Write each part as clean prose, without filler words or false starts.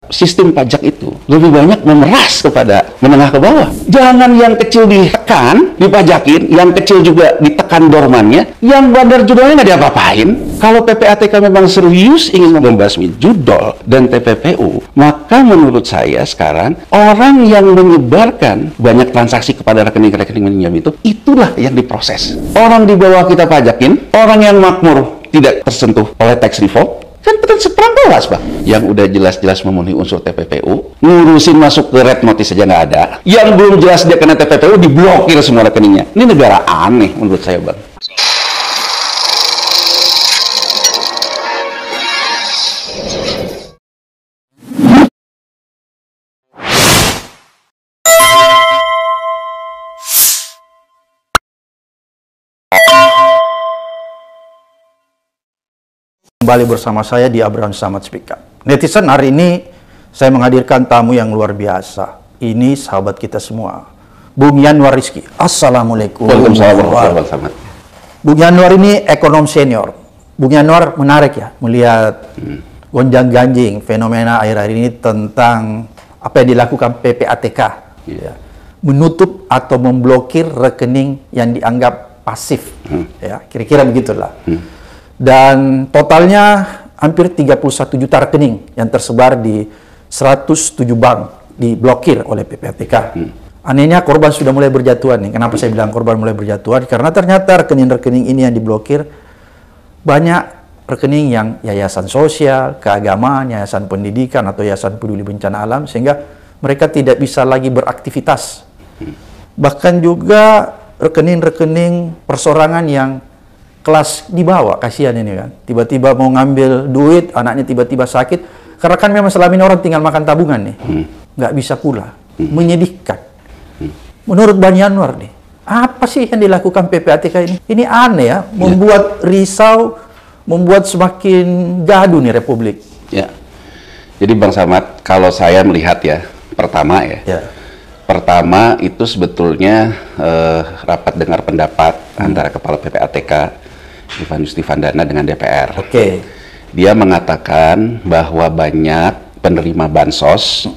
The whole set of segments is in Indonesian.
Sistem pajak itu lebih banyak memeras kepada menengah ke bawah. Jangan yang kecil ditekan, dipajakin, yang kecil juga ditekan dormannya, yang bandar judolnya nggak diapa-apain. Kalau PPATK memang serius ingin membasmi judol dan TPPU, maka menurut saya sekarang orang yang menyebarkan banyak transaksi kepada rekening-rekening minjam itu, itulah yang diproses. Orang di bawah kita pajakin, orang yang makmur tidak tersentuh oleh tax reform, kan seperang kelas, Bang. Yang udah jelas-jelas memenuhi unsur TPPU, ngurusin masuk ke red notice aja nggak ada. Yang belum jelas dia kena TPPU, diblokir semua rekeningnya. Ini negara aneh menurut saya, Bang. Kembali bersama saya di Abraham Samad Speak Up. Netizen, hari ini saya menghadirkan tamu yang luar biasa. Ini sahabat kita semua, Bung Yanwar Rizky. Assalamualaikum. Waalaikumsalam warahmatullahi wabarakatuh. Bung Yanwar ini ekonom senior. Bung Yanwar menarik ya melihat gonjang-ganjing fenomena akhir-akhir ini tentang apa yang dilakukan PPATK. Ya. Menutup atau memblokir rekening yang dianggap pasif. Ya, kira-kira begitulah. Dan totalnya hampir 31 juta rekening yang tersebar di 107 bank diblokir oleh PPATK. Anehnya korban sudah mulai berjatuhan nih. Kenapa saya bilang korban mulai berjatuhan? Karena ternyata rekening-rekening ini yang diblokir banyak rekening yang yayasan sosial, keagamaan, yayasan pendidikan atau yayasan peduli bencana alam, sehingga mereka tidak bisa lagi beraktivitas. Bahkan juga rekening-rekening persorangan yang kelas di bawah, kasihan ini kan. Tiba-tiba mau ngambil duit, anaknya tiba-tiba sakit. Karena kan memang selama ini orang tinggal makan tabungan nih. Nggak bisa pula. Menyedihkan. Menurut Bang Yanwar nih, apa sih yang dilakukan PPATK ini? Ini aneh ya, membuat risau, membuat semakin gaduh nih Republik. Ya. Jadi Bang Samad, kalau saya melihat ya, pertama Pertama itu sebetulnya rapat dengar pendapat antara Kepala PPATK Ivanus Tivandana dengan DPR. Dia mengatakan bahwa banyak penerima bansos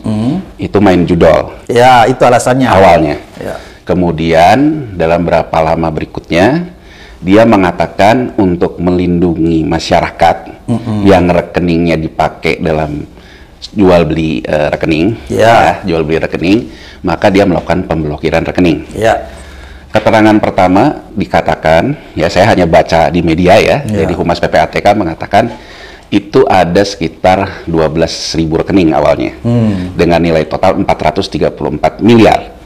itu main judol. Ya, itu alasannya. Awalnya. Ya. Kemudian dalam berapa lama berikutnya dia mengatakan untuk melindungi masyarakat yang rekeningnya dipakai dalam jual beli rekening, jual beli rekening, maka dia melakukan pemblokiran rekening. Keterangan pertama dikatakan, ya saya hanya baca di media ya, jadi Humas PPATK mengatakan itu ada sekitar 12.000 rekening awalnya, dengan nilai total 434 miliar.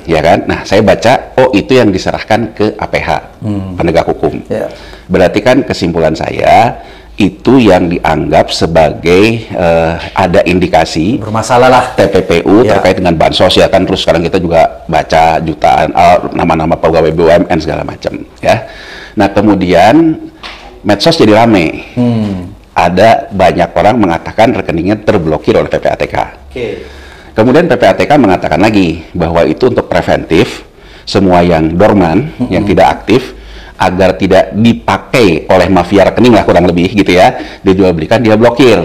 Ya kan? Nah, saya baca, oh itu yang diserahkan ke APH, penegak hukum. Berarti kan kesimpulan saya, itu yang dianggap sebagai ada indikasi bermasalah lah TPPU terkait dengan bansos ya kan. Terus sekarang kita juga baca jutaan nama-nama pegawai BUMN segala macam ya. Nah kemudian medsos jadi rame. Ada banyak orang mengatakan rekeningnya terblokir oleh PPATK. Kemudian PPATK mengatakan lagi bahwa itu untuk preventif, semua yang dorman, yang tidak aktif, agar tidak dipakai oleh mafia rekening lah kurang lebih gitu ya, dijual belikan, dia blokir.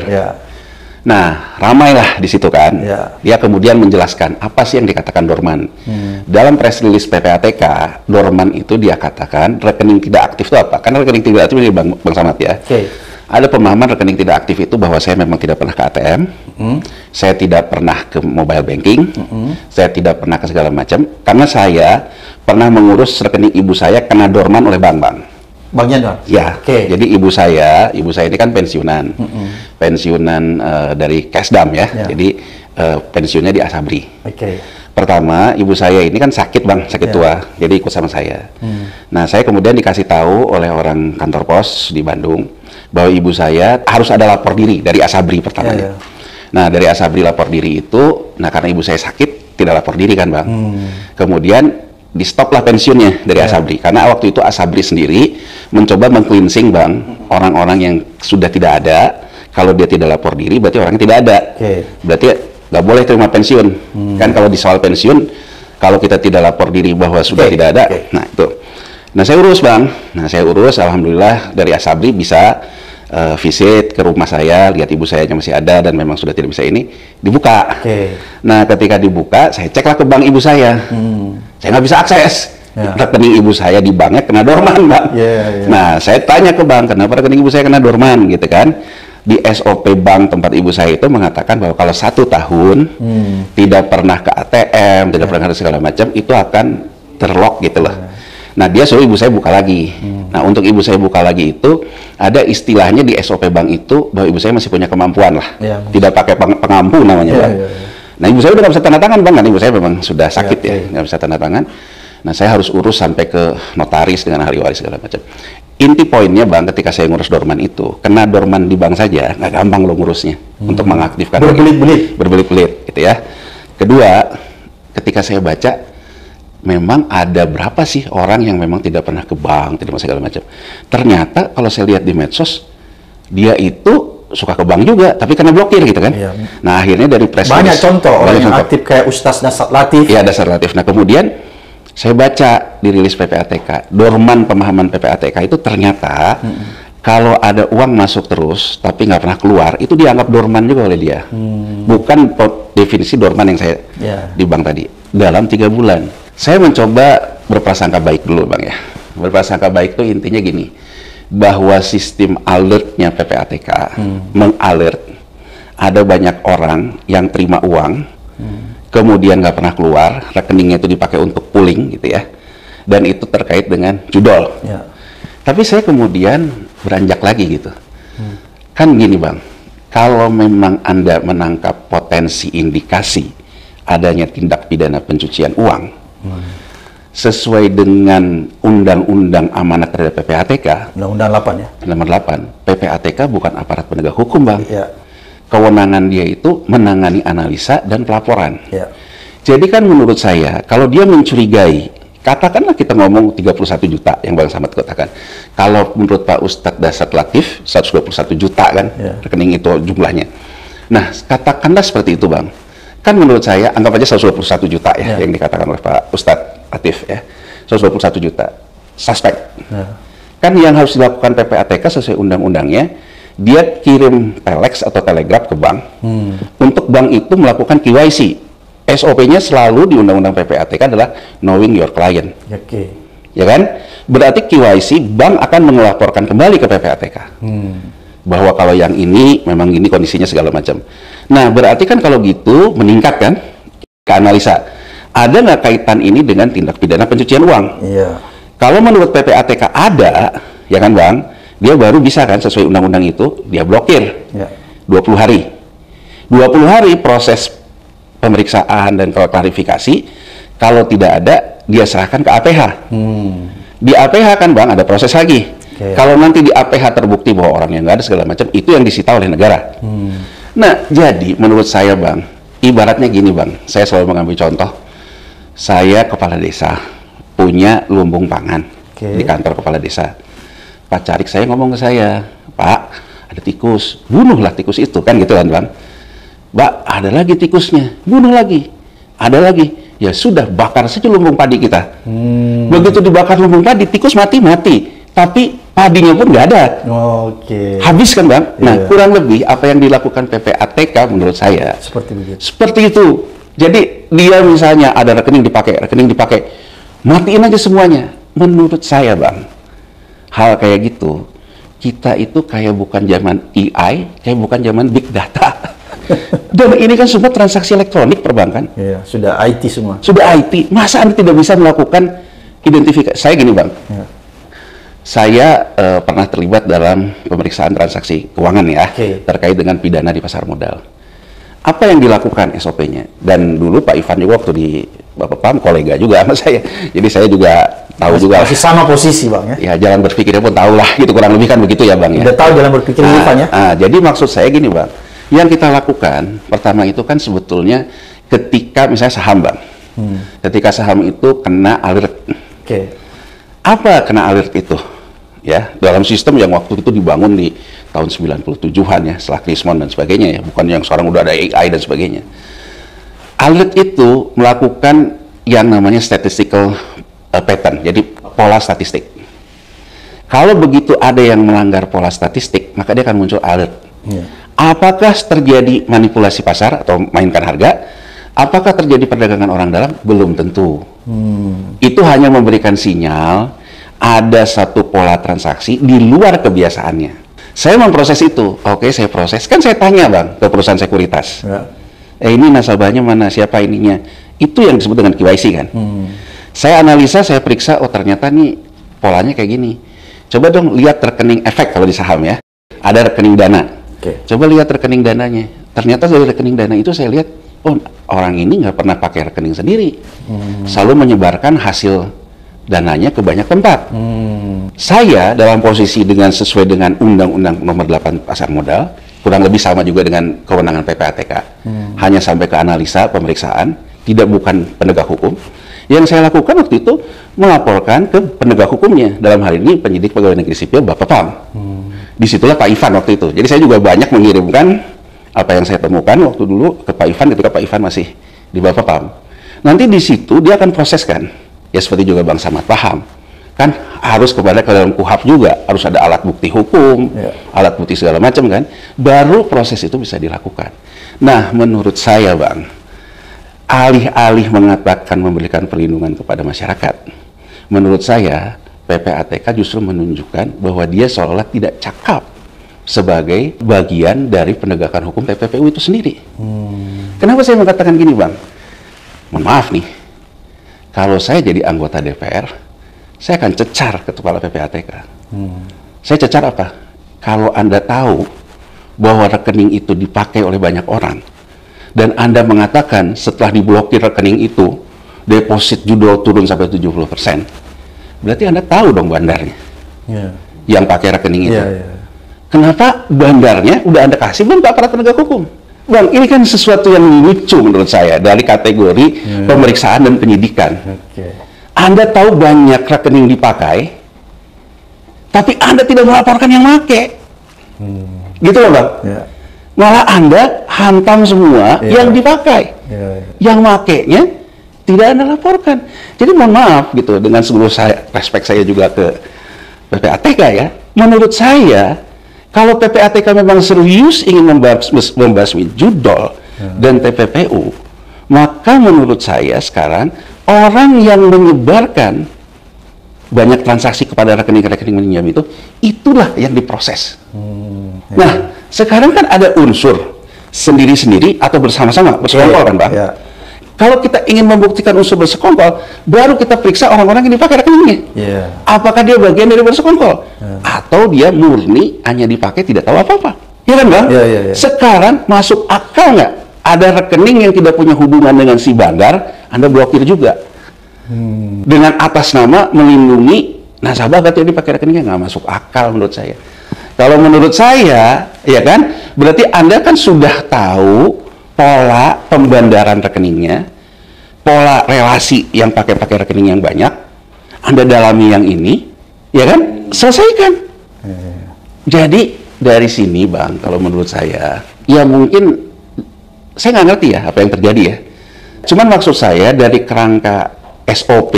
Nah, ramailah di situ kan. Dia kemudian menjelaskan apa sih yang dikatakan dorman. Dalam press release PPATK, dorman itu dia katakan rekening tidak aktif itu apa? Karena rekening tidak aktif ini Bang Samad ya. Ada pemahaman rekening tidak aktif itu bahwa saya memang tidak pernah ke ATM, saya tidak pernah ke mobile banking, saya tidak pernah ke segala macam, karena saya pernah mengurus rekening ibu saya kena dorman oleh bank-bank. Bang Yanwar? Ya, jadi ibu saya ini kan pensiunan, pensiunan dari Kesdam ya, jadi pensiunnya di Asabri. Pertama, ibu saya ini kan sakit Bang, sakit tua, jadi ikut sama saya. Nah, saya kemudian dikasih tahu oleh orang kantor pos di Bandung, bahwa ibu saya harus ada lapor diri dari Asabri pertamanya. Nah, dari Asabri lapor diri itu, nah karena ibu saya sakit, tidak lapor diri kan Bang. Kemudian di stoplah pensiunnya dari Asabri, karena waktu itu Asabri sendiri mencoba meng-cleansing Bang, orang-orang yang sudah tidak ada. Kalau dia tidak lapor diri, berarti orangnya tidak ada. Berarti nggak boleh terima pensiun. Kan kalau di soal pensiun, kalau kita tidak lapor diri bahwa sudah tidak ada, nah itu. Nah saya urus Bang, nah saya urus, alhamdulillah dari Asabri bisa visit ke rumah saya, lihat ibu saya masih ada dan memang sudah tidak bisa ini, dibuka. Nah, ketika dibuka, saya ceklah ke bank ibu saya. Saya nggak bisa akses. Rekening ibu saya di banknya kena dorman, Bang. Nah, saya tanya ke bank, kenapa rekening ibu saya kena dorman, gitu kan? Di SOP bank tempat ibu saya itu mengatakan bahwa kalau 1 tahun tidak pernah ke ATM, tidak pernah ke segala macam, itu akan terlock gitu loh. Nah, dia suruh ibu saya buka lagi. Nah, untuk ibu saya buka lagi itu ada istilahnya di SOP bank itu bahwa ibu saya masih punya kemampuan lah. Tidak pakai pengampu namanya, Bang. Nah, ibu saya udah nggak bisa tanda tangan, Bang, kan ibu saya memang sudah sakit ya, nggak bisa tanda tangan. Nah, saya harus urus sampai ke notaris dengan ahli waris segala macam. Inti poinnya, Bang, ketika saya ngurus dorman itu, kena dorman di bank saja nggak gampang lo ngurusnya untuk mengaktifkan. Berbelit-belit, gitu ya. Kedua, ketika saya baca, memang ada berapa sih orang yang memang tidak pernah ke bank, tidak segala macam. Ternyata kalau saya lihat di medsos, dia itu suka ke bank juga, tapi kena blokir gitu kan. Nah, akhirnya dari press banyak contoh orang yang aktif kayak Ustaz Dasar Latif. Iya, Dasar Latif. Nah, kemudian saya baca di rilis PPATK, dorman pemahaman PPATK itu ternyata kalau ada uang masuk terus tapi nggak pernah keluar, itu dianggap dorman juga oleh dia. Bukan definisi dorman yang saya di bank tadi. Dalam 3 bulan, saya mencoba berprasangka baik dulu, Bang ya. Berprasangka baik itu intinya gini, bahwa sistem alertnya PPATK mengalert ada banyak orang yang terima uang kemudian nggak pernah keluar, rekeningnya itu dipakai untuk pooling gitu ya, dan itu terkait dengan judol. Tapi saya kemudian beranjak lagi gitu, kan gini, Bang, kalau memang Anda menangkap potensi indikasi adanya tindak pidana pencucian uang sesuai dengan Undang-Undang Amanat terhadap PPATK, Undang-Undang 8 ya. Nomor 8, PPATK bukan aparat penegak hukum, Bang. Kewenangan dia itu menangani analisa dan pelaporan. Jadi kan menurut saya, kalau dia mencurigai, katakanlah kita ngomong 31 juta yang Bang Samad katakan. Kalau menurut Pak Ustadz Dasar Latif, 121 juta kan, rekening itu jumlahnya. Nah, katakanlah seperti itu, Bang. Kan menurut saya, anggap aja 121 juta ya, yang dikatakan oleh Pak Ustadz Latif ya. 121 juta, suspek. Kan yang harus dilakukan PPATK sesuai undang-undangnya, dia kirim telex atau telegraf ke bank untuk bank itu melakukan KYC. SOP-nya selalu di Undang-Undang PPATK adalah knowing your client. Ya kan? Berarti KYC bank akan melaporkan kembali ke PPATK bahwa kalau yang ini memang ini kondisinya segala macam. Nah, berarti kan kalau gitu meningkat kan ke analisa. Ada nggak kaitan ini dengan tindak pidana pencucian uang? Kalau menurut PPATK ada, ya kan, Bang? Dia baru bisa kan sesuai undang-undang itu dia blokir 20 hari 20 hari proses pemeriksaan dan klarifikasi. Kalau tidak ada dia serahkan ke APH. Di APH kan, Bang, ada proses lagi. Kalau nanti di APH terbukti bahwa orang yang nggak ada segala macam, itu yang disita oleh negara. Nah, jadi menurut saya, Bang, ibaratnya gini, Bang, saya selalu mengambil contoh, saya kepala desa punya lumbung pangan di kantor kepala desa. Pak Carik saya ngomong ke saya, Pak, ada tikus, bunuhlah tikus itu, kan gitu kan, Bang. Mbak, ada lagi tikusnya, bunuh lagi, ada lagi, ya sudah, bakar saja lumbung padi kita. Begitu dibakar lumbung padi, tikus mati, tapi padinya pun nggak ada. Habis kan, Bang? Nah, kurang lebih apa yang dilakukan PPATK menurut saya seperti itu. Jadi dia misalnya ada rekening dipakai, matiin aja semuanya. Menurut saya, Bang, hal kayak gitu, kita itu kayak bukan zaman AI, kayak bukan zaman big data. Dan ini kan semua transaksi elektronik perbankan. Sudah IT semua. Sudah IT. Masa Anda tidak bisa melakukan identifikasi? Saya gini, Bang. Saya pernah terlibat dalam pemeriksaan transaksi keuangan ya, terkait dengan pidana di pasar modal. Apa yang dilakukan SOP-nya? Dan dulu Pak Ivan juga waktu di Bapak PAM kolega juga sama saya. Jadi saya juga tahu juga. Masih sama posisi, Bang ya? Ya, jalan berpikirnya pun tahu lah, gitu, kurang lebih kan begitu ya, Bang ya. Udah tahu jalan berpikir Ivan ya? Jadi maksud saya gini, Bang. Yang kita lakukan pertama itu kan sebetulnya ketika misalnya saham, Bang. Ketika saham itu kena alert. Apa kena alert itu? Ya, dalam sistem yang waktu itu dibangun di tahun 97-an ya, setelah Krismon dan sebagainya ya, bukan yang sekarang udah ada AI dan sebagainya. Alert itu melakukan yang namanya statistical pattern, jadi pola statistik. Kalau begitu ada yang melanggar pola statistik, maka dia akan muncul alert. Apakah terjadi manipulasi pasar atau mainkan harga? Apakah terjadi perdagangan orang dalam? Belum tentu. Itu hanya memberikan sinyal ada satu pola transaksi di luar kebiasaannya. Saya memproses itu. Oke, saya proses. Kan saya tanya, Bang, ke perusahaan sekuritas. Ini nasabahnya mana, siapa ininya. Itu yang disebut dengan KYC kan. Saya analisa, saya periksa, oh ternyata nih polanya kayak gini. Coba dong lihat rekening efek kalau di saham ya. Ada rekening dana. Coba lihat rekening dananya. Ternyata dari rekening dana itu saya lihat, oh orang ini nggak pernah pakai rekening sendiri. Selalu menyebarkan hasil dananya ke banyak tempat. Saya dalam posisi sesuai dengan Undang-Undang Nomor 8 Pasar Modal, kurang lebih sama juga dengan kewenangan PPATK. Hanya sampai ke analisa, pemeriksaan, bukan penegak hukum. Yang saya lakukan waktu itu melaporkan ke penegak hukumnya, dalam hal ini penyidik pegawai negeri sipil Bapak Pam. Disitulah Pak Ivan waktu itu. Jadi saya juga banyak mengirimkan apa yang saya temukan waktu dulu ke Pak Ivan ketika Pak Ivan masih di Bapak Pam. Nanti di situ dia akan proseskan, ya seperti juga Bang Samad paham, kan harus ke dalam KUHAP juga, harus ada alat bukti hukum, alat bukti segala macam kan, baru proses itu bisa dilakukan. Nah, menurut saya Bang, alih-alih mengatakan memberikan perlindungan kepada masyarakat, menurut saya PPATK justru menunjukkan bahwa dia seolah tidak cakap sebagai bagian dari penegakan hukum TPPU itu sendiri. Kenapa saya mengatakan gini Bang? Mohon maaf nih, kalau saya jadi anggota DPR, saya akan cecar Kepala PPATK. Saya cecar apa? Kalau Anda tahu bahwa rekening itu dipakai oleh banyak orang, dan Anda mengatakan setelah diblokir rekening itu, deposit judul turun sampai 70%, berarti Anda tahu dong bandarnya yang pakai rekening itu. Kenapa bandarnya udah Anda kasih belum ke aparat penegak hukum? Bang, ini kan sesuatu yang lucu menurut saya dari kategori pemeriksaan dan penyidikan. Anda tahu banyak rekening dipakai, tapi Anda tidak melaporkan yang make. Gitu loh Bang. Malah Anda hantam semua yang dipakai. Yang makainya tidak Anda laporkan. Jadi mohon maaf gitu, dengan seluruh respek saya juga ke PPATK ya. Menurut saya, kalau PPATK memang serius ingin membasmi judol dan TPPU, maka menurut saya sekarang orang yang menyebarkan banyak transaksi kepada rekening-rekening meminjam itu, itulah yang diproses. Nah, sekarang kan ada unsur sendiri-sendiri atau bersama-sama, bersekongkol kan Bang? Kalau kita ingin membuktikan unsur bersekongkol, baru kita periksa orang-orang yang dipakai rekeningnya. Apakah dia bagian dari bersekongkol? Atau dia murni hanya dipakai tidak tahu apa-apa? Ya kan Bang? Sekarang masuk akal nggak? Ada rekening yang tidak punya hubungan dengan si bandar, Anda blokir juga. Dengan atas nama melindungi nasabah katanya dipakai rekeningnya, nggak masuk akal menurut saya. Kalau menurut saya, ya kan, berarti Anda kan sudah tahu pola pembandaran rekeningnya, pola relasi yang pakai rekening yang banyak, Anda dalami yang ini, ya kan, selesaikan. Jadi dari sini Bang, kalau menurut saya, ya mungkin saya nggak ngerti ya apa yang terjadi ya. Cuman maksud saya dari kerangka SOP,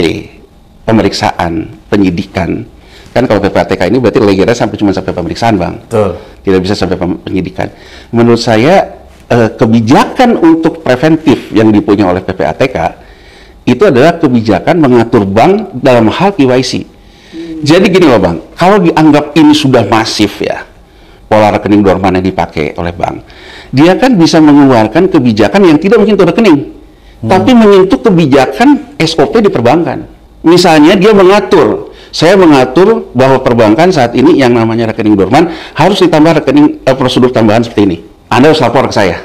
pemeriksaan, penyidikan, kan kalau PPATK ini berarti legalnya cuma sampai pemeriksaan Bang. Tidak bisa sampai penyidikan. Menurut saya kebijakan untuk preventif yang dipunya oleh PPATK itu adalah kebijakan mengatur bank dalam hal KYC. Jadi gini loh Bang, kalau dianggap ini sudah masif ya, pola rekening dorman yang dipakai oleh bank, dia kan bisa mengeluarkan kebijakan yang tidak menyentuh rekening, tapi menyentuh kebijakan SOP di perbankan. Misalnya dia mengatur, saya mengatur bahwa perbankan saat ini yang namanya rekening dorman harus ditambah rekening prosedur tambahan seperti ini. Anda harus lapor ke saya.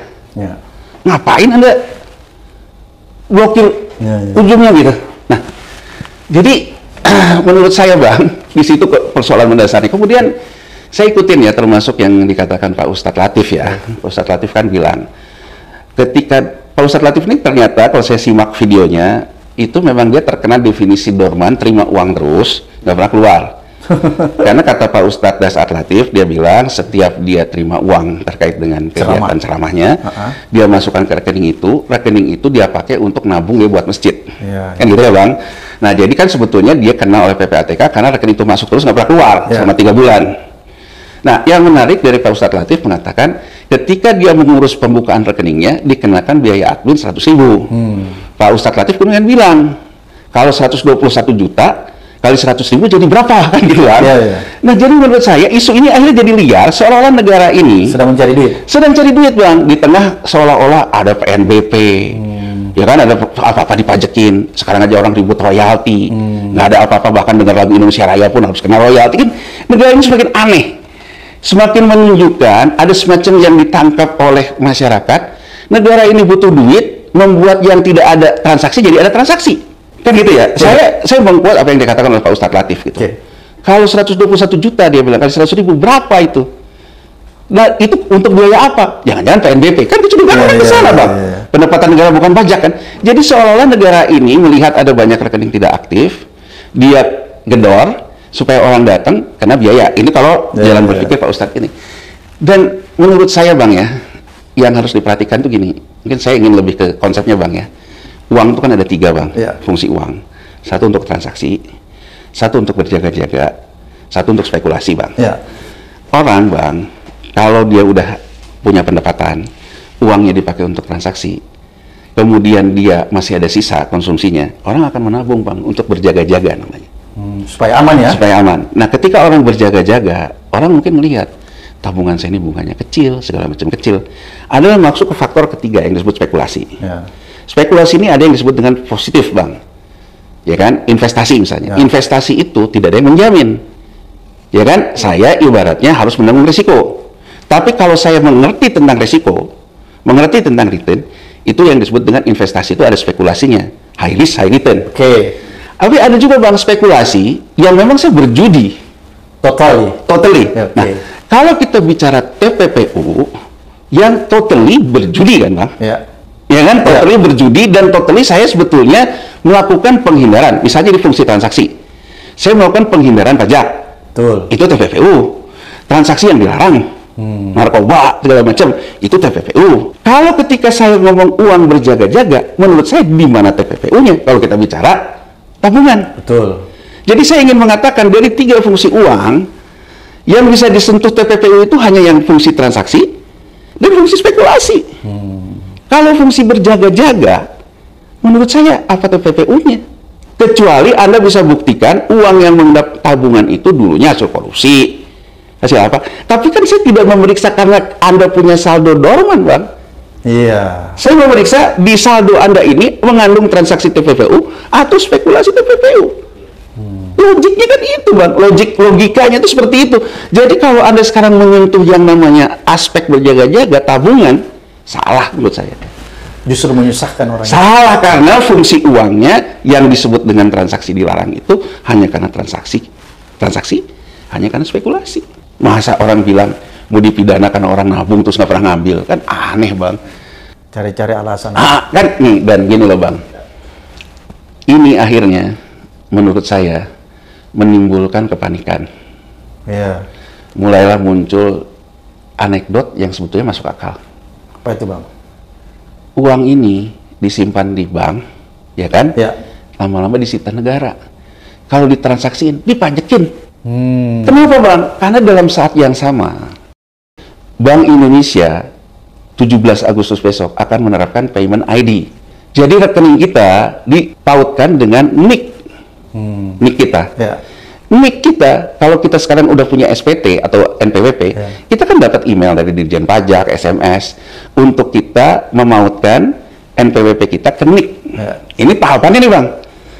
Ngapain Anda blokir ujungnya gitu? Nah, jadi menurut saya Bang, di situ persoalan mendasarnya. Kemudian saya ikutin ya, termasuk yang dikatakan Pak Ustadz Latif ya. Pak Ustadz Latif kan bilang, ketika Pak Ustadz Latif ini ternyata kalau saya simak videonya, itu memang dia terkena definisi dorman, terima uang terus, nggak pernah keluar. Karena kata Pak Ustadz Dasar Latif, dia bilang setiap dia terima uang terkait dengan kegiatan ceramahnya, dia masukkan ke rekening itu dia pakai untuk nabung dia buat masjid. Kan gitu ya Bang? Nah jadi kan sebetulnya dia kena oleh PPATK karena rekening itu masuk terus nggak pernah keluar selama 3 bulan. Nah yang menarik dari Pak Ustadz Latif mengatakan ketika dia mengurus pembukaan rekeningnya dikenakan biaya admin 100.000. Pak Ustadz Latif kemudian bilang kalau 121 juta kali 100.000 jadi berapa kan gitu kan? Nah jadi menurut saya isu ini akhirnya jadi liar seolah-olah negara ini sedang mencari duit. Sedang cari duit Bang di tengah seolah-olah ada PNBP, ya kan ada apa-apa dipajekin. Sekarang aja orang ribut royalti, nggak ada apa-apa bahkan dengar lagu Indonesia Raya pun harus kena royalti. Kan negara ini semakin aneh, semakin menunjukkan ada semacam yang ditangkap oleh masyarakat. Negara ini butuh duit, membuat yang tidak ada transaksi jadi ada transaksi. Kan gitu ya. Saya mengkuat apa yang dikatakan oleh Pak Ustadz Latif gitu. Kalau 121 juta dia bilang kali 100.000 berapa itu? Nah itu untuk biaya apa? Jangan-jangan PNBP kan kecurigaan ke sana Bang. Pendapatan negara bukan pajak kan. Jadi seolah-olah negara ini melihat ada banyak rekening tidak aktif, dia gedor supaya orang datang karena biaya. Ini kalau jalan berpikir Pak Ustadz ini. Dan menurut saya Bang ya, yang harus diperhatikan tuh gini. Mungkin saya ingin lebih ke konsepnya Bang ya. Uang itu kan ada 3 Bang, fungsi uang. Satu untuk transaksi, satu untuk berjaga-jaga, satu untuk spekulasi Bang. Orang Bang, kalau dia udah punya pendapatan, uangnya dipakai untuk transaksi, kemudian dia masih ada sisa konsumsinya, orang akan menabung Bang untuk berjaga-jaga namanya. Supaya aman ya? Supaya aman. Nah ketika orang berjaga-jaga, orang mungkin melihat tabungan saya ini bunganya kecil, segala macam kecil. Ada yang masuk ke faktor ketiga yang disebut spekulasi. Spekulasi ini ada yang disebut dengan positif Bang, ya kan? Investasi misalnya. Investasi itu tidak ada yang menjamin, ya kan? Saya ibaratnya harus menanggung risiko. Tapi kalau saya mengerti tentang risiko, mengerti tentang return, itu yang disebut dengan investasi itu ada spekulasinya, high risk, high return. Tapi ada juga Bang spekulasi yang memang saya berjudi. Totally. Nah, kalau kita bicara TPPU yang totally berjudi kan Bang? Ya kan, totally berjudi dan totally saya sebetulnya melakukan penghindaran, misalnya di fungsi transaksi. Saya melakukan penghindaran pajak. Itu TPPU. Transaksi yang dilarang, narkoba, segala macam, itu TPPU. Kalau ketika saya ngomong uang berjaga-jaga, menurut saya di mana TPPU-nya? Kalau kita bicara tabungan. Jadi saya ingin mengatakan dari 3 fungsi uang, yang bisa disentuh TPPU itu hanya yang fungsi transaksi dan fungsi spekulasi. Kalau fungsi berjaga-jaga, menurut saya apa TPPU-nya? Kecuali Anda bisa buktikan uang yang mendapat tabungan itu dulunya hasil korupsi, hasil apa? Tapi kan saya tidak memeriksa karena Anda punya saldo dorman, Bang. Saya memeriksa di saldo Anda ini mengandung transaksi TPPU atau spekulasi TPPU. Logiknya kan itu Bang, logikanya itu seperti itu. Jadi kalau Anda sekarang menyentuh yang namanya aspek berjaga-jaga tabungan, salah menurut saya. Justru menyusahkan orang. Salah karena fungsi uangnya yang disebut dengan transaksi dilarang itu hanya karena transaksi hanya karena spekulasi. Masa orang bilang mau dipidana karena orang nabung terus nggak pernah ngambil, kan aneh Bang. Cari-cari alasan. Kan nih, dan gini loh Bang. Ini akhirnya menurut saya menimbulkan kepanikan. Mulailah muncul anekdot yang sebetulnya masuk akal. Apa itu Bang? Uang ini disimpan di bank, ya kan? Lama-lama disita negara. Kalau ditransaksiin, dipajekin. Kenapa Bang? Karena dalam saat yang sama, Bank Indonesia 17 Agustus besok akan menerapkan payment ID. Jadi rekening kita dipautkan dengan NIK. NIK kita. NIK kita, kalau kita sekarang udah punya SPT atau NPWP, kita kan dapat email dari Dirjen Pajak, SMS, untuk kita memautkan NPWP kita ke NIK. Ini tahapannya nih Bang.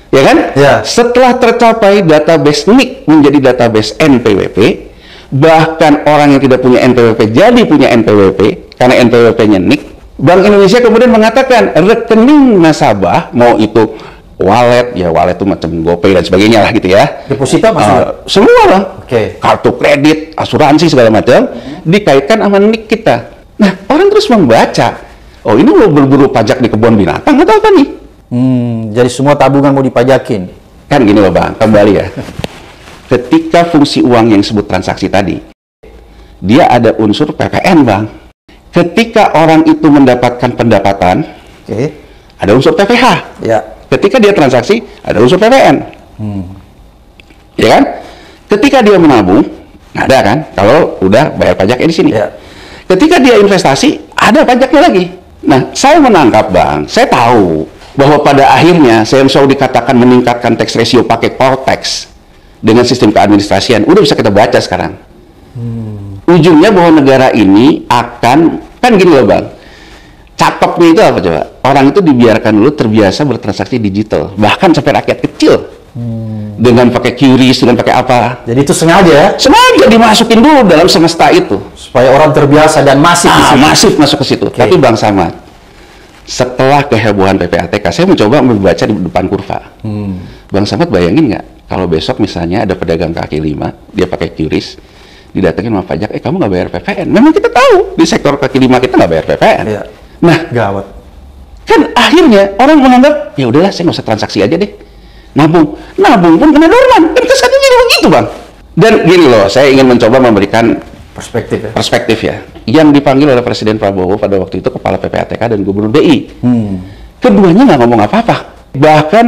Ya kan? Setelah tercapai database NIK menjadi database NPWP, bahkan orang yang tidak punya NPWP jadi punya NPWP, karena NPWP-nya NIK, Bank Indonesia kemudian mengatakan rekening nasabah, mau itu wallet itu macam GoPay dan sebagainya lah gitu ya. Deposito maksudnya? Semua Bang. Kartu kredit, asuransi segala macam dikaitkan sama NIK kita. Nah, orang terus membaca, oh ini mau berburu pajak di kebun binatang atau apa nih? Jadi semua tabungan mau dipajakin. Kan gini loh Bang, kembali ya. ketika fungsi uang yang disebut transaksi tadi, dia ada unsur PPN, Bang. Ketika orang itu mendapatkan pendapatan, ada unsur PPh. Ya. Ketika dia transaksi, ada unsur PPN. Ya kan? Ketika dia menabung, ada kan? Kalau udah bayar pajaknya di sini. Ya. Ketika dia investasi, ada pajaknya lagi. Nah, saya menangkap, Bang, saya tahu bahwa pada akhirnya saya selalu dikatakan meningkatkan tax ratio pakai power tax dengan sistem keadministrasian. Udah bisa kita baca sekarang. Ujungnya bahwa negara ini akan, kan gini loh, Bang, cakepnya itu apa coba? Orang itu dibiarkan dulu terbiasa bertransaksi digital, bahkan sampai rakyat kecil. Dengan pakai QRIS, dengan pakai apa? Jadi itu sengaja ya? Sengaja dimasukin dulu dalam semesta itu. Supaya orang terbiasa dan masif di situ. Masif masuk ke situ. Tapi Bang Samad, setelah kehebohan PPATK, saya mencoba membaca di depan kurva. Bang Samad bayangin nggak, kalau besok misalnya ada pedagang kaki lima, dia pakai QRIS, didatengin sama pajak, kamu nggak bayar PPN. Memang kita tahu, di sektor kaki lima kita nggak bayar PPN. Iya. Nah, Gawat. kan akhirnya orang menganggap, ya udahlah saya nggak usah transaksi aja deh. Nabung pun kena dorman. Kan kesannya jadi begitu, Bang. Dan gini loh, saya ingin mencoba memberikan perspektif ya. Yang dipanggil oleh Presiden Prabowo pada waktu itu Kepala PPATK dan Gubernur BI. Keduanya nggak ngomong apa-apa. Bahkan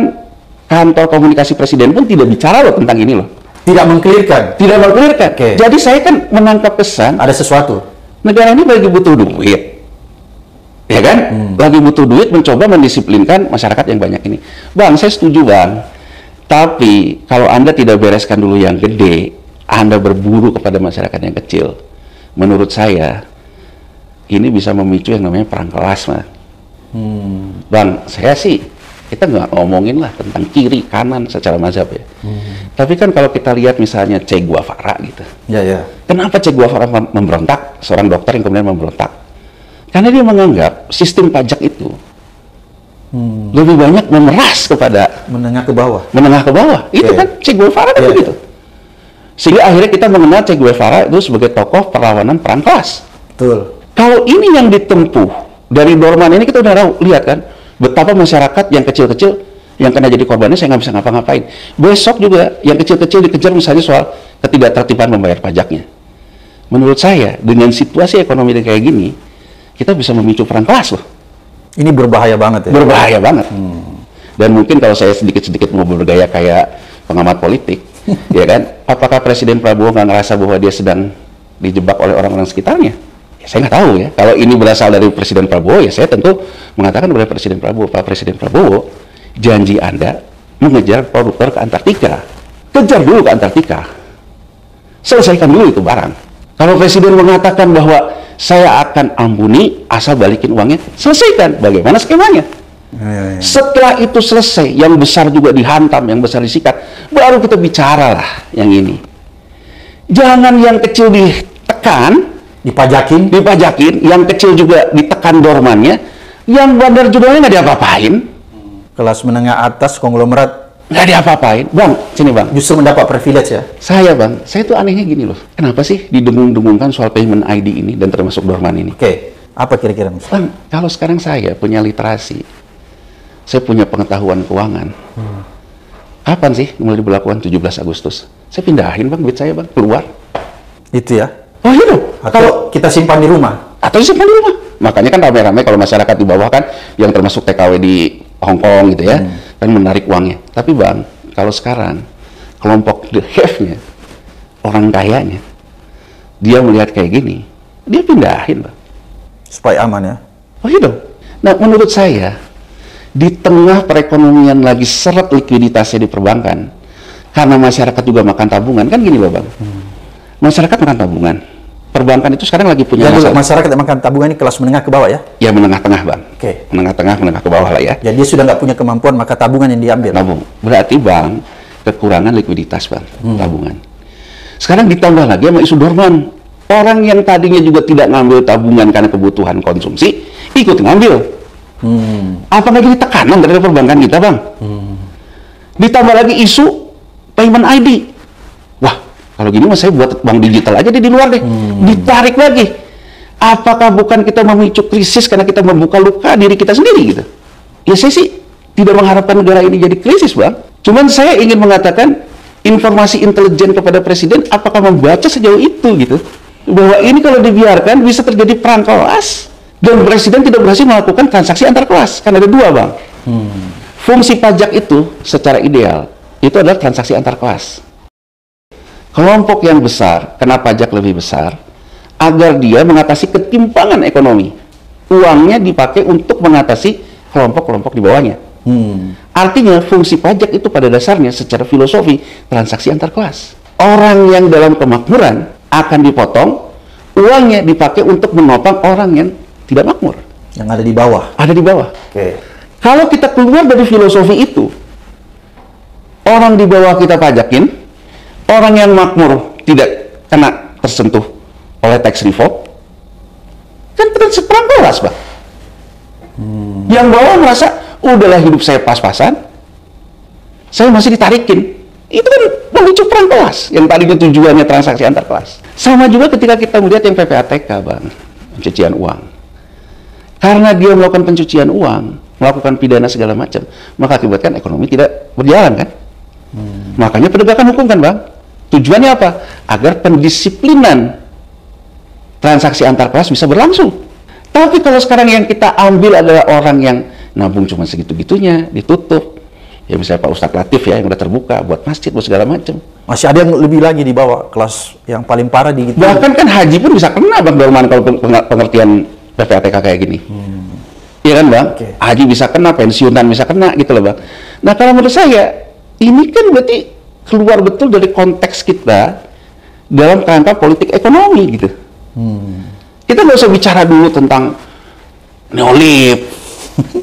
kantor komunikasi Presiden pun tidak bicara loh tentang ini loh. Tidak mengkelirkan. Tidak mengkelirkan. Jadi saya kan menangkap pesan, Ada sesuatu. negara ini lagi butuh duit. Ya kan? Lagi butuh duit, mencoba mendisiplinkan masyarakat yang banyak ini. Bang, saya setuju, Bang. Tapi kalau Anda tidak bereskan dulu yang gede, Anda berburu kepada masyarakat yang kecil. Menurut saya, ini bisa memicu yang namanya perang kelas, Mas. Bang, saya sih, kita nggak ngomongin lah tentang kiri, kanan secara mazhab ya. Tapi kan kalau kita lihat misalnya Che Guevara gitu. Ya. Kenapa Che Guevara memberontak? Seorang dokter yang kemudian memberontak. Karena dia menganggap sistem pajak itu lebih banyak memeras kepada Menengah ke bawah. Itu kan Che Guevara kan begitu. Sehingga akhirnya kita mengenal Che Guevara itu sebagai tokoh perlawanan perang kelas. Betul. Kalau ini yang ditempuh dari Dorman ini, kita udah tahu, lihat kan betapa masyarakat yang kecil-kecil yang kena jadi korbannya, saya nggak bisa ngapa-ngapain. Besok juga yang kecil-kecil dikejar misalnya soal ketidaktertiban membayar pajaknya. Menurut saya dengan situasi ekonomi kayak gini, kita bisa memicu perang kelas loh. Ini berbahaya banget ya? Berbahaya banget. Dan mungkin kalau saya sedikit-sedikit mau bergaya kayak pengamat politik, ya kan, apakah Presiden Prabowo nggak ngerasa bahwa dia sedang dijebak oleh orang-orang sekitarnya? Ya, saya nggak tahu ya. Kalau ini berasal dari Presiden Prabowo, ya saya tentu mengatakan kepada Presiden Prabowo, Pak Presiden Prabowo, janji Anda mengejar koruptor ke Antartika. Kejar dulu ke Antartika. Selesaikan dulu itu barang. Kalau Presiden mengatakan bahwa saya akan ampuni asal balikin uangnya, selesaikan. Bagaimana skemanya? Ya. Setelah itu selesai, yang besar juga dihantam, yang besar disikat, baru kita bicara lah yang ini. Jangan yang kecil ditekan, Dipajakin, yang kecil juga ditekan dormannya, yang bandar judulnya nggak diapa-apain. kelas menengah atas konglomerat Nggak diapa-apain. Bang, sini Bang. justru mendapat privilege ya? Bang, saya tuh anehnya gini loh. Kenapa sih didengung-dengungkan soal payment ID ini dan termasuk dorman ini? Oke, apa kira-kira? Bang, kalau sekarang saya punya literasi, saya punya pengetahuan keuangan. Kapan sih mulai diberlakukan 17 Agustus? Saya pindahin Bang, duit saya Bang, keluar. Itu ya? Oh iya dong. Kalau kita simpan di rumah? Atau disimpan di rumah. Makanya kan rame-rame kalau masyarakat di bawah kan, yang termasuk TKW di Hong Kong gitu ya, kan menarik uangnya. Tapi Bang, kalau sekarang kelompok the have-nya, orang kayanya, dia melihat kayak gini, dia pindahin Bang. Supaya aman ya? Oh iya dong. Nah menurut saya, di tengah perekonomian lagi seret likuiditasnya di perbankan, karena masyarakat juga makan tabungan, kan gini loh Bang. Masyarakat makan tabungan. Perbankan itu sekarang lagi punya masyarakat yang makan tabungan ini kelas menengah ke bawah ya? Ya menengah-tengah Bang. Oke. Menengah-tengah, menengah ke bawah lah ya. Jadi dia sudah nggak punya kemampuan maka tabungan yang diambil. Nabung. Berarti Bang, kekurangan likuiditas Bang, tabungan. Sekarang ditambah lagi sama isu dorman. Orang yang tadinya juga tidak ngambil tabungan karena kebutuhan konsumsi, ikut ngambil. Apalagi ini tekanan dari perbankan kita Bang. Ditambah lagi isu payment ID. Wah, kalau gini mas saya buat bank digital aja di luar deh. Ditarik lagi. Apakah bukan kita memicu krisis karena kita membuka luka diri kita sendiri gitu? Ya saya sih tidak mengharapkan negara ini jadi krisis Bang. Cuman saya ingin mengatakan informasi intelijen kepada presiden, apakah membaca sejauh itu gitu? Bahwa ini kalau dibiarkan bisa terjadi perang kelas dan presiden tidak berhasil melakukan transaksi antar kelas. Kan ada dua, Bang. Fungsi pajak itu secara ideal itu adalah transaksi antar kelas. Kelompok yang besar kena pajak lebih besar agar dia mengatasi ketimpangan ekonomi. Uangnya dipakai untuk mengatasi kelompok-kelompok di bawahnya. Artinya fungsi pajak itu pada dasarnya secara filosofi transaksi antar kelas. Orang yang dalam kemakmuran akan dipotong, uangnya dipakai untuk menopang orang yang tidak makmur. Yang ada di bawah. Ada di bawah. Kalau kita keluar dari filosofi itu, orang di bawah kita pajakin, orang yang makmur tidak kena tersentuh oleh tax reform, kan perang kelas, Bang. Yang bawah merasa, udahlah hidup saya pas-pasan, saya masih ditarikin. Itu kan memicu perang kelas, yang tadinya tujuannya transaksi antar kelas. Sama juga ketika kita melihat yang PPATK, Bang, pencucian uang. Karena dia melakukan pencucian uang, melakukan pidana segala macam, maka akibatkan ekonomi tidak berjalan, kan? Makanya penegakan hukum, kan, Bang? Tujuannya apa? Agar pendisiplinan transaksi antar kelas bisa berlangsung. Tapi kalau sekarang yang kita ambil adalah orang yang nabung cuma segitu-gitunya, ditutup. Ya misalnya Pak Ustadz Latif ya, yang udah terbuka buat masjid, buat segala macam. Masih ada yang lebih lagi di bawah, kelas yang paling parah di gitu. Bahkan kan haji pun bisa kena, Bang Dorman, kalau pengertian PPATK kayak gini. Iya kan, Bang? Haji bisa kena, pensiunan bisa kena, gitu loh, Bang. Nah, kalau menurut saya, ini kan berarti keluar betul dari konteks kita dalam kerangka politik ekonomi, gitu. Kita nggak usah bicara dulu tentang neolib,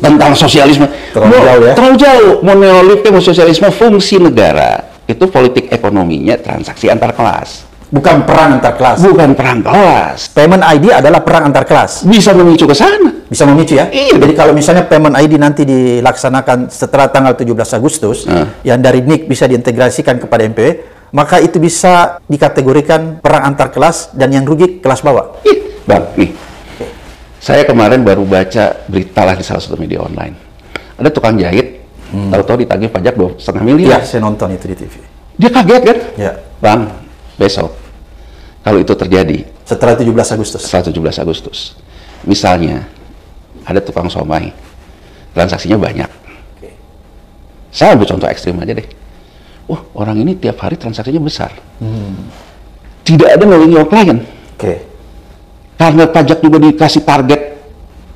tentang sosialisme. Terlalu jauh ya? Terlalu jauh. Mau neolib, mau sosialisme, fungsi negara. Itu politik ekonominya transaksi antar kelas. Bukan perang antar kelas. Bukan perang kelas. Payment ID adalah perang antar kelas. Bisa memicu ke sana. Bisa memicu ya? Iya. Jadi kalau misalnya payment ID nanti dilaksanakan setelah tanggal 17 Agustus, yang dari NIK bisa diintegrasikan kepada MPW, maka itu bisa dikategorikan perang antar kelas dan yang rugi kelas bawah. Bang, nih. Saya kemarin baru baca berita lah di salah satu media online. Ada tukang jahit, tahu-tahu ditagih pajak 2,5 miliar. Iya, saya nonton itu di TV. Dia kaget kan? Ya. Bang, besok kalau itu terjadi setelah 17 Agustus. Setelah 17 Agustus. Misalnya ada tukang somai, transaksinya banyak. Saya ambil contoh ekstrim aja deh. Wah, orang ini tiap hari transaksinya besar. Tidak ada knowing your client. Karena pajak juga dikasih target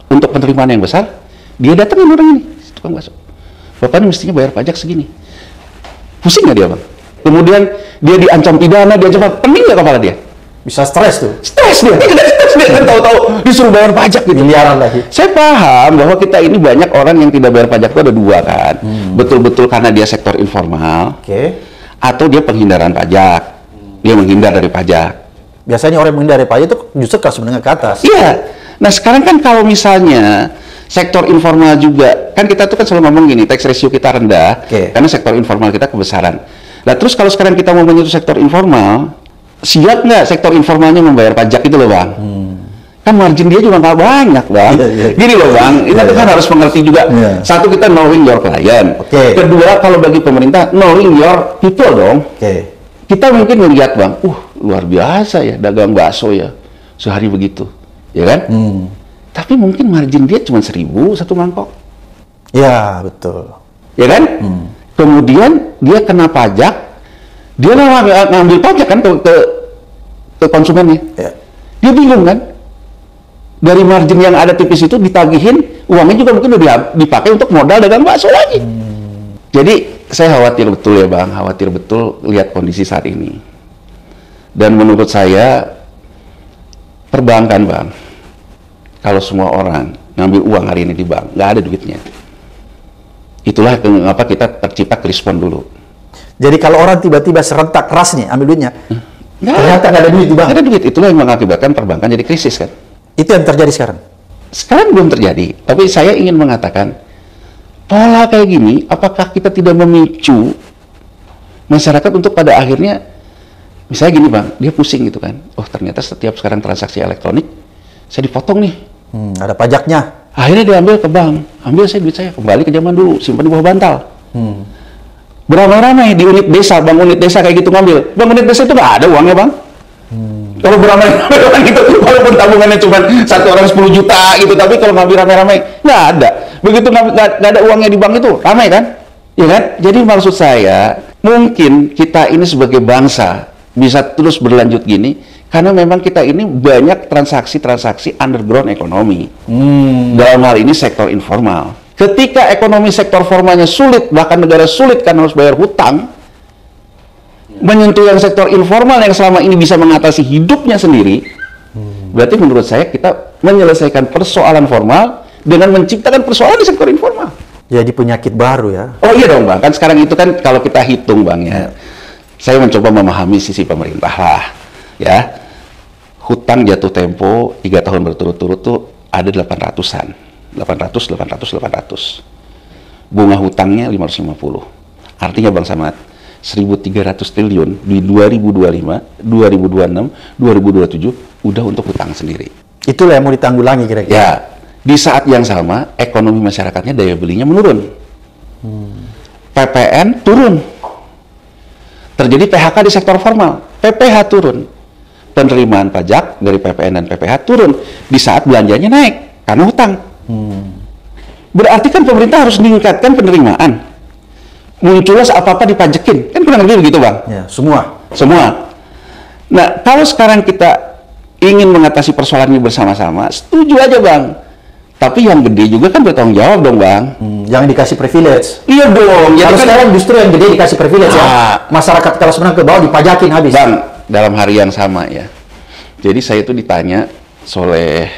untuk penerimaan yang besar, dia datangin orang ini, tukang bakso. Bapak ini mestinya bayar pajak segini. Pusing nggak dia, Bang? Kemudian dia diancam pidana, diancam apa? Pening nggak kepala dia? Bisa stres tuh. Stres dia. Dia kan tahu-tahu disuruh bayar pajak gitu. Miliaran lagi. Saya paham bahwa kita ini banyak orang yang tidak bayar pajak itu ada dua kan. Betul-betul karena dia sektor informal. Atau dia penghindaran pajak. Dia menghindar dari pajak. Biasanya orang yang menghindari pajak itu justru kelas menengah ke atas. Iya. Nah sekarang kan kalau misalnya sektor informal juga, kan kita tuh kan selalu ngomong gini, tax ratio kita rendah, karena sektor informal kita kebesaran. Nah terus kalau sekarang kita mau menyentuh sektor informal, siap nggak sektor informalnya membayar pajak itu loh, Bang? Kan margin dia juga nggak banyak, Bang. Gini loh, Bang, ini kan harus mengerti juga. Satu, kita knowing your client. Kedua, kalau bagi pemerintah, knowing your people dong. Kita mungkin melihat, Bang, luar biasa ya dagang bakso ya, sehari begitu, ya kan? Tapi mungkin margin dia cuma 1.000 satu mangkok. Ya, betul. Ya kan? Kemudian dia kena pajak, dia ngambil pajak kan ke konsumennya. Dia bingung kan? Dari margin yang ada tipis itu ditagihin, uangnya juga mungkin udah dipakai untuk modal dagang bakso lagi. Jadi saya khawatir betul ya, Bang, khawatir betul lihat kondisi saat ini. Dan menurut saya perbankan, Bang, kalau semua orang ngambil uang hari ini di bank, nggak ada duitnya. Itulah kenapa kita tercipta krispon dulu. Jadi kalau orang tiba-tiba serentak keras nih ambil duitnya, ternyata nggak ada duit di bank. Nggak ada duit, itulah yang mengakibatkan perbankan jadi krisis kan. Itu yang terjadi sekarang. Sekarang belum terjadi, tapi saya ingin mengatakan pola kayak gini, apakah kita tidak memicu masyarakat untuk pada akhirnya, misalnya gini, Bang, dia pusing gitu kan, oh ternyata setiap sekarang transaksi elektronik saya dipotong nih, ada pajaknya. Akhirnya dia ambil ke bank, ambil saya duit saya, kembali ke zaman dulu, simpan di bawah bantal. Beramai-ramai di unit desa, bang, unit desa kayak gitu ngambil. Bang, unit desa itu nggak ada uangnya, bang. Kalau beramai-ramai gitu, walaupun tabungannya cuma satu orang 10 juta gitu, tapi kalau ngambil ramai-ramai nggak ada. Begitu nggak ada uangnya di bank itu, ramai kan? Ya kan? Jadi maksud saya, mungkin kita ini sebagai bangsa bisa terus berlanjut gini, karena memang kita ini banyak transaksi-transaksi underground ekonomi. Dalam hal ini sektor informal. Ketika ekonomi sektor formalnya sulit, bahkan negara sulit karena harus bayar hutang, menyentuh yang sektor informal yang selama ini bisa mengatasi hidupnya sendiri, berarti menurut saya kita menyelesaikan persoalan formal dengan menciptakan persoalan di sektor informal. Jadi penyakit baru ya. Oh iya dong bang, kan sekarang itu kan kalau kita hitung bang ya, saya mencoba memahami sisi pemerintah lah ya. Hutang jatuh tempo 3 tahun berturut-turut tuh ada 800-an, 800. Bunga hutangnya 550. Artinya bang Samad, 1.300 triliun di 2025, 2026, 2027 udah untuk hutang sendiri. Itulah yang mau ditanggulangi kira-kira. Ya. Di saat yang sama, ekonomi masyarakatnya daya belinya menurun. PPN turun. Terjadi PHK di sektor formal. PPH turun. Penerimaan pajak dari PPN dan PPH turun. Di saat belanjanya naik. Karena hutang. Berarti kan pemerintah harus meningkatkan penerimaan. Munculnya apa-apa dipajekin. Kan kurang lebih begitu, Bang? Ya, semua. Nah, kalau sekarang kita ingin mengatasi persoalan ini bersama-sama, setuju aja, Bang. Tapi yang gede juga kan bertanggung jawab dong, Bang. Jangan dikasih privilege. Iya dong. Kalau sekarang justru yang gede dikasih privilege ya. Masyarakat kelas menengah ke bawah dipajakin habis. Bang, dalam hari yang sama ya. Jadi saya itu ditanya oleh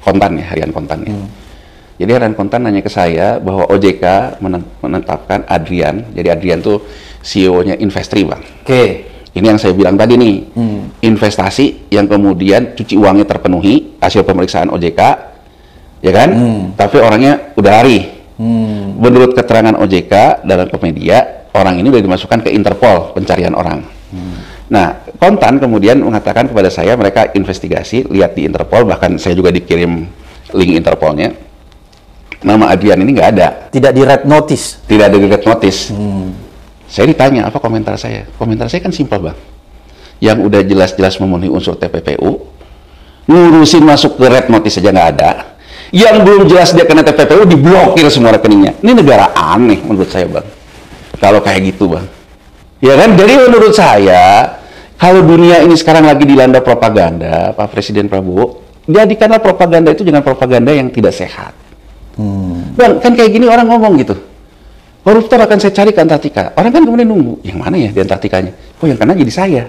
kontan ya, harian kontan ya. Jadi harian kontan nanya ke saya bahwa OJK menetapkan Adrian. Jadi Adrian tuh CEO-nya Investri, Bang. Oke. Ini yang saya bilang tadi nih. Investasi yang kemudian cuci uangnya terpenuhi, hasil pemeriksaan OJK. Ya kan? Tapi orangnya udah lari. Menurut keterangan OJK dalam media, orang ini udah dimasukkan ke Interpol pencarian orang. Nah, kontan kemudian mengatakan kepada saya mereka investigasi, lihat di Interpol, bahkan saya juga dikirim link Interpolnya. Nama Adrian ini nggak ada. Tidak di red notice. Tidak ada di red notice. Saya ditanya apa komentar saya. Komentar saya kan simpel, Bang. Yang udah jelas-jelas memenuhi unsur TPPU, ngurusin masuk ke red notice saja nggak ada. Yang belum jelas dia kena TPPU diblokir semua rekeningnya. Ini negara aneh menurut saya, Bang. Kalau kayak gitu, Bang. Ya kan? Jadi menurut saya, kalau dunia ini sekarang lagi dilanda propaganda, Pak Presiden Prabowo, jadikanlah propaganda itu jangan propaganda yang tidak sehat. Bang, kan kayak gini orang ngomong gitu. Koruptor akan saya cari ke Antartika. Orang kan kemudian nunggu, yang mana ya di Antartikanya? Oh, yang kena jadi saya.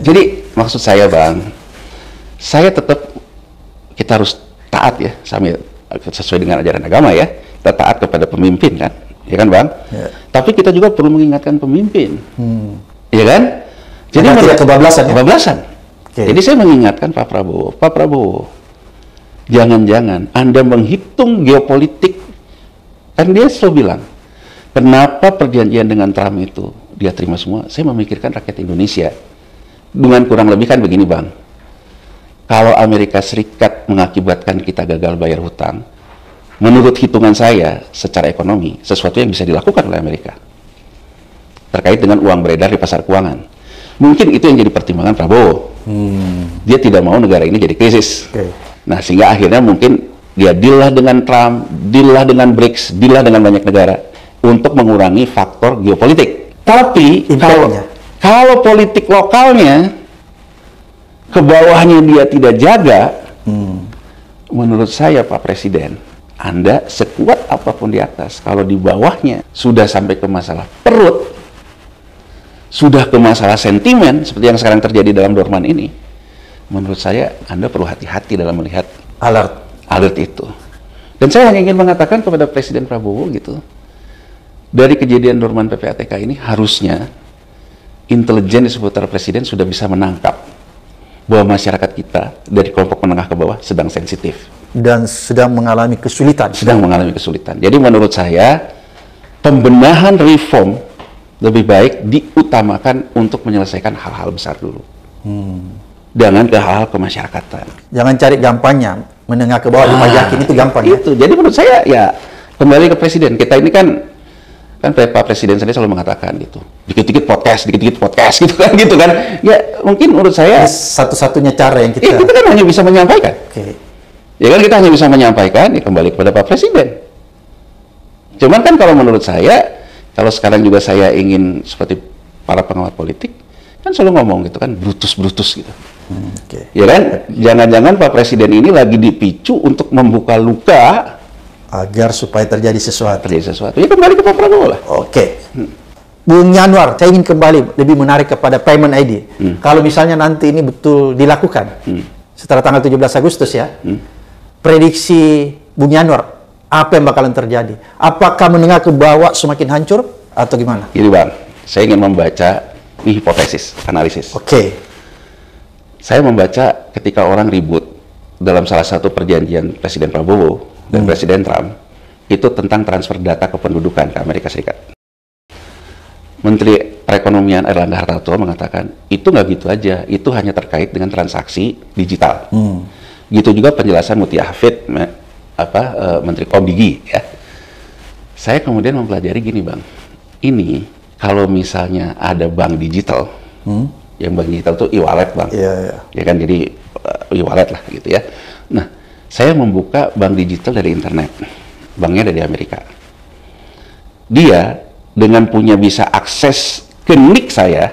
Jadi maksud saya, Bang, saya tetap kita harus taat ya, sesuai dengan ajaran agama ya. Kita taat kepada pemimpin kan, ya kan, Bang? Ya. Tapi kita juga perlu mengingatkan pemimpin, ya kan? Jadi tidak kebablasan. Kebablasan. Okay. Jadi saya mengingatkan Pak Prabowo, jangan-jangan Anda menghitung geopolitik. Kan dia selalu bilang, kenapa perjanjian dengan Trump itu dia terima semua? Saya memikirkan rakyat Indonesia. Dengan kurang lebih kan begini, Bang. Kalau Amerika Serikat mengakibatkan kita gagal bayar hutang, menurut hitungan saya, secara ekonomi, sesuatu yang bisa dilakukan oleh Amerika. Terkait dengan uang beredar di pasar keuangan. Mungkin itu yang jadi pertimbangan Prabowo. Dia tidak mau negara ini jadi krisis. Okay. Nah, sehingga akhirnya mungkin dia deal lah dengan Trump, deal lah dengan BRICS, deal lah dengan banyak negara untuk mengurangi faktor geopolitik. Tapi kalau politik lokalnya ke bawahnya dia tidak jaga, menurut saya Pak Presiden, Anda sekuat apapun di atas, kalau di bawahnya sudah sampai ke masalah perut, sudah ke masalah sentimen, seperti yang sekarang terjadi dalam Dorman ini, menurut saya Anda perlu hati-hati dalam melihat alert itu. Dan saya hanya ingin mengatakan kepada Presiden Prabowo gitu, dari kejadian Dorman PPATK ini harusnya intelijen di seputar Presiden sudah bisa menangkap bahwa masyarakat kita dari kelompok menengah ke bawah sedang sensitif dan sedang mengalami kesulitan. Jadi menurut saya pembenahan reform lebih baik diutamakan untuk menyelesaikan hal-hal besar dulu. Jangan ke hal-hal kemasyarakatan. Jangan cari gampangnya, menengah ke bawah dipajakin itu gampang. Itu. Jadi menurut saya ya kembali ke Presiden. Kita ini kan Kan Pak Presiden sendiri selalu mengatakan gitu. Dikit-dikit podcast gitu kan. Ya mungkin menurut saya satu-satunya cara yang kita kan hanya bisa menyampaikan. Oke. Ya kan kita hanya bisa menyampaikan, ya kembali kepada Pak Presiden. Cuman kan kalau menurut saya, kalau sekarang juga saya ingin seperti para pengamat politik, kan selalu ngomong gitu kan, brutus gitu. Oke. Ya kan, jangan-jangan Pak Presiden ini lagi dipicu untuk membuka luka Agar supaya terjadi sesuatu. Ya kembali ke Pak Prabowo lah. Oke. Bung Yanwar, saya ingin kembali lebih menarik kepada payment ID. Kalau misalnya nanti ini betul dilakukan, setelah tanggal 17 Agustus ya, prediksi Bung Yanwar, apa yang bakalan terjadi? Apakah menengah ke bawah semakin hancur atau gimana? Gini Bang, saya ingin membaca ini hipotesis, analisis. Oke. Saya membaca ketika orang ribut dalam salah satu perjanjian Presiden Prabowo dan Presiden Trump, itu tentang transfer data kependudukan ke Amerika Serikat. Menteri Perekonomian Airlangga Hartarto mengatakan, itu nggak gitu aja, itu hanya terkait dengan transaksi digital. Gitu juga penjelasan Mutia Hafid, Menteri Komdigi ya. Saya kemudian mempelajari gini Bang, ini kalau misalnya ada bank digital, yang bank digital itu e-wallet Bang, ya kan, jadi e-wallet lah gitu ya. Nah, saya membuka bank digital dari internet, banknya dari Amerika. Dia dengan punya bisa akses ke NIK saya,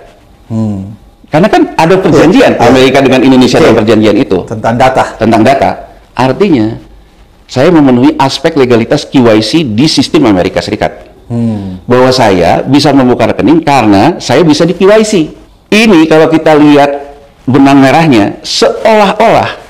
karena kan ada perjanjian Amerika dengan Indonesia dalam perjanjian itu tentang data. Artinya saya memenuhi aspek legalitas KYC di sistem Amerika Serikat. Bahwa saya bisa membuka rekening karena saya bisa di KYC. Ini kalau kita lihat benang merahnya, seolah-olah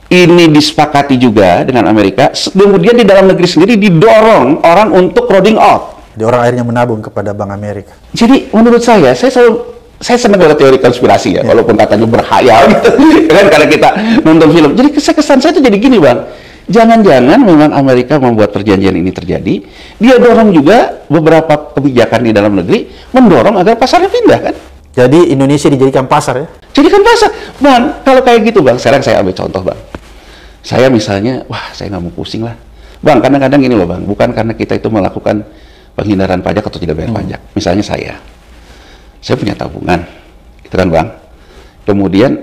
ini disepakati juga dengan Amerika, kemudian di dalam negeri sendiri didorong orang untuk crowding out. Di orang akhirnya menabung kepada Bank Amerika. Jadi menurut saya senang dengan teori konspirasi ya, walaupun katanya berhayal gitu, kan karena kita nonton film. Jadi kesan saya itu jadi gini Bang, jangan-jangan memang Amerika membuat perjanjian ini terjadi, dia dorong juga beberapa kebijakan di dalam negeri, mendorong agar pasarnya pindah kan. Jadi Indonesia dijadikan pasar ya? Jadikan pasar. Bang, kalau kayak gitu Bang, sekarang saya ambil contoh Bang. Saya misalnya, saya nggak mau pusing lah. Bang, kadang-kadang gini loh Bang, bukan karena kita itu melakukan penghindaran pajak atau tidak bayar pajak. Misalnya saya punya tabungan, itu kan Bang. Kemudian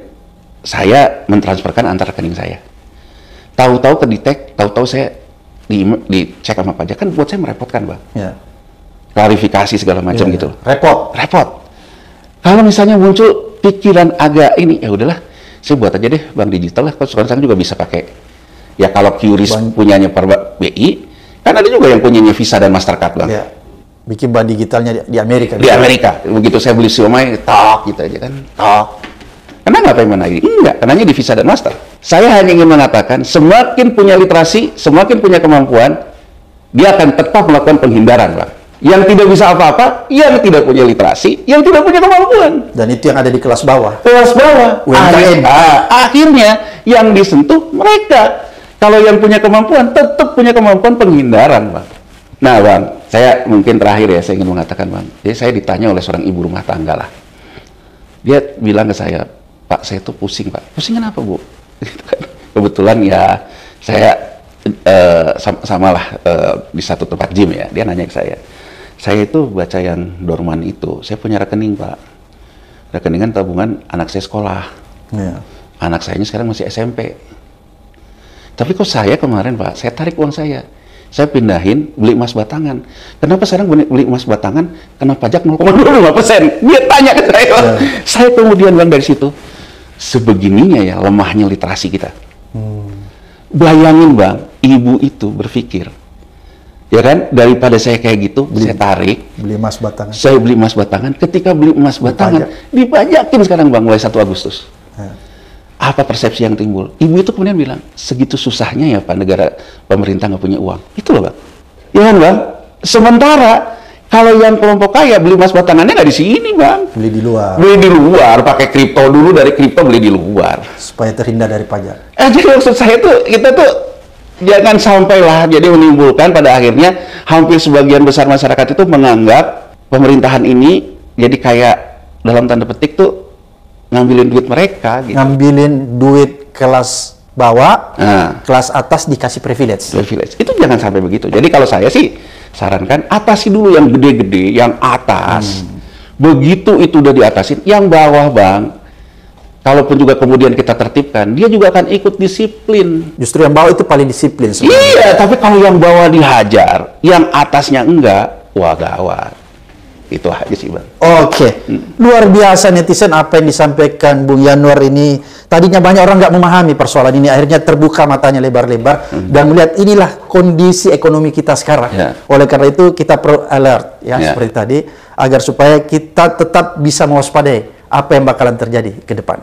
saya mentransferkan antar rekening saya. Tahu-tahu kedetek, tahu-tahu saya dicek sama pajak, kan buat saya merepotkan Bang. Ya. Klarifikasi segala macam gitu. Repot. Kalau misalnya muncul pikiran agak ini, ya udahlah, saya buat aja deh bank digital lah. Kalau sekarang juga bisa pakai. Ya kalau QRIS punyanya BI, kan ada juga yang punyanya Visa dan Mastercard Bang. Ya. Bikin bank digitalnya di Amerika. Di Amerika. Begitu saya beli siomay, tok gitu aja kan, tok. Kenapa nggak payment ID? Enggak, kenanya di Visa dan Master. Saya hanya ingin mengatakan, semakin punya literasi, semakin punya kemampuan, dia akan tetap melakukan penghindaran Bang. Yang tidak bisa apa-apa, yang tidak punya literasi, yang tidak punya kemampuan. Dan itu yang ada di kelas bawah. Kelas bawah. Akhirnya yang disentuh mereka. Kalau yang punya kemampuan, tetap punya kemampuan penghindaran, Bang. Nah, Bang, saya mungkin terakhir ya, saya ingin mengatakan, Bang. Jadi saya ditanya oleh seorang ibu rumah tangga lah. Dia bilang ke saya, Pak, saya tuh pusing, Pak. Pusing kenapa, Bu? Kebetulan ya, saya samalah di satu tempat gym ya. Dia nanya ke saya itu baca yang Dorman itu, saya punya rekening Pak, rekeningan tabungan anak saya sekolah, anak saya ini sekarang masih SMP, tapi kok saya kemarin Pak, saya tarik uang saya pindahin beli emas batangan, kenapa sekarang beli emas batangan kena pajak 0,25%, dia tanya ke saya, saya kemudian Bang dari situ, sebegininya ya lemahnya literasi kita. Bayangin Bang, ibu itu berpikir, ya kan, daripada saya kayak gitu, saya tarik, beli emas batangan. Saya beli emas batangan, ketika beli emas batangan, dipajakin sekarang Bang, mulai 1 Agustus. Apa persepsi yang timbul? Ibu itu kemudian bilang, segitu susahnya ya Pak, negara, pemerintah nggak punya uang. Itu loh Bang. Ya kan Bang? Sementara, kalau yang kelompok kaya beli emas batangannya nggak di sini Bang. Beli di luar. Beli di luar, pakai kripto dulu, dari kripto beli di luar. Supaya terhindar dari pajak. Jadi maksud saya tuh, kita tuh jangan sampailah jadi menimbulkan pada akhirnya hampir sebagian besar masyarakat itu menganggap pemerintahan ini jadi kayak dalam tanda petik tuh ngambilin duit mereka gitu. Ngambilin duit kelas bawah, kelas atas dikasih privilege. Itu jangan sampai begitu. Jadi kalau saya sih sarankan atasi dulu yang gede-gede, yang atas. Begitu itu udah diatasin, yang bawah Bang, kalaupun juga kemudian kita tertibkan, dia juga akan ikut disiplin. Justru yang bawah itu paling disiplin sebenarnya. Iya, tapi kalau yang bawah dihajar, yang atasnya enggak, wah gawat. Itu aja sih Bang. Oke, luar biasa netizen apa yang disampaikan Bung Yanuar ini. Tadinya banyak orang nggak memahami persoalan ini, akhirnya terbuka matanya lebar-lebar dan melihat inilah kondisi ekonomi kita sekarang. Oleh karena itu kita perlu alert ya seperti tadi, agar supaya kita tetap bisa mewaspadai apa yang bakalan terjadi ke depan.